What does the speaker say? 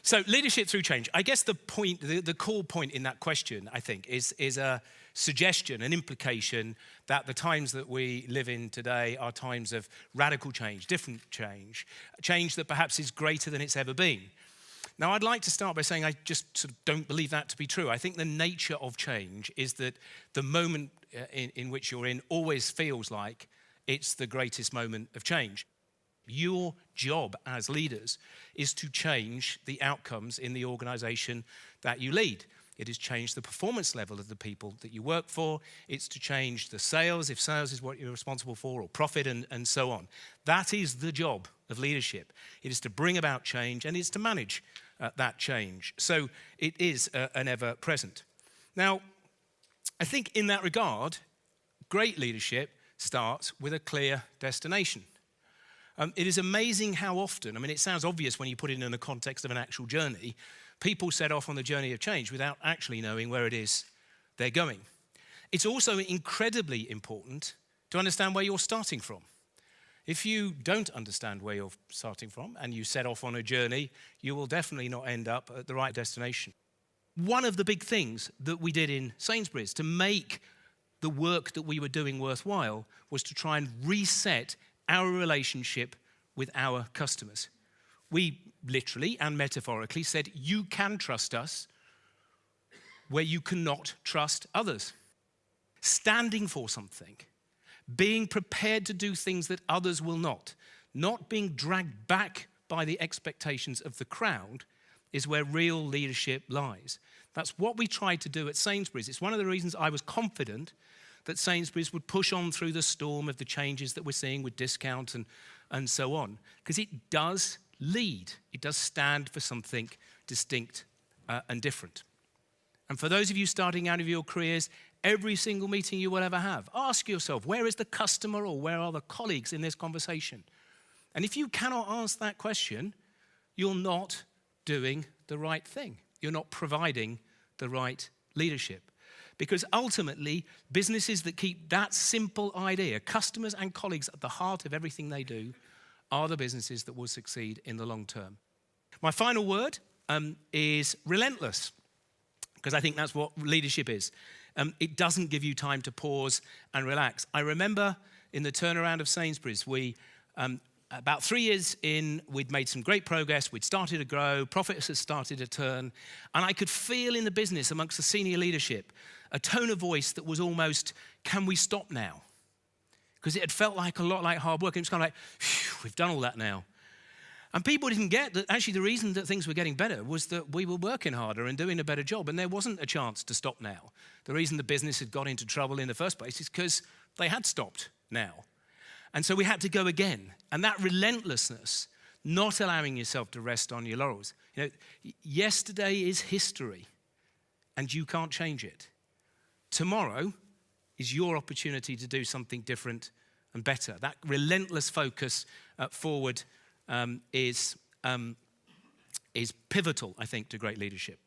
So leadership through change. I guess the point, the core point in that question, I think, is a suggestion, an implication that the times that we live in today are times of radical change, different change, change that perhaps is greater than it's ever been. Now, I'd like to start by saying I just sort of don't believe that to be true. I think the nature of change is that the moment in which you're in always feels like it's the greatest moment of change. Your job as leaders is to change the outcomes in the organization that you lead. It is change the performance level of the people that you work for. It's to change the sales, if sales is what you're responsible for, or profit, and so on. That is the job of leadership. It is to bring about change, and it's to manage that change. So it is an ever-present. Now, I think in that regard, great leadership starts with a clear destination. It is amazing how often, I mean, it sounds obvious when you put it in the context of an actual journey, people set off on the journey of change without actually knowing where it is they're going. It's also incredibly important to understand where you're starting from. If you don't understand where you're starting from and you set off on a journey, you will definitely not end up at the right destination. One of the big things that we did in Sainsbury's to make the work that we were doing worthwhile was to try and reset our relationship with our customers. We literally and metaphorically said, you can trust us where you cannot trust others. Standing for something, being prepared to do things that others will not being dragged back by the expectations of the crowd is where real leadership lies. That's what we tried to do at Sainsbury's. It's one of the reasons I was confident that Sainsbury's would push on through the storm of the changes that we're seeing with discount and so on. Because it does lead. It does stand for something distinct and different. And for those of you starting out of your careers, every single meeting you will ever have, ask yourself, where is the customer or where are the colleagues in this conversation? And if you cannot answer that question, you're not doing the right thing. You're not providing the right leadership. Because ultimately, businesses that keep that simple idea, customers and colleagues at the heart of everything they do, are the businesses that will succeed in the long term. My final word is relentless, because I think that's what leadership is. It doesn't give you time to pause and relax. I remember in the turnaround of Sainsbury's, we about 3 years in, we'd made some great progress. We'd started to grow. Profits had started to turn. And I could feel in the business amongst the senior leadership a tone of voice that was almost, can we stop now? Because it had felt like a lot like hard work. And it was kind of like, phew, we've done all that now. And people didn't get that actually the reason that things were getting better was that we were working harder and doing a better job. And there wasn't a chance to stop now. The reason the business had got into trouble in the first place is because they had stopped now. And so we had to go again. And that relentlessness, not allowing yourself to rest on your laurels. You know, yesterday is history, and you can't change it. Tomorrow is your opportunity to do something different and better. That relentless focus forward is pivotal, I think, to great leadership.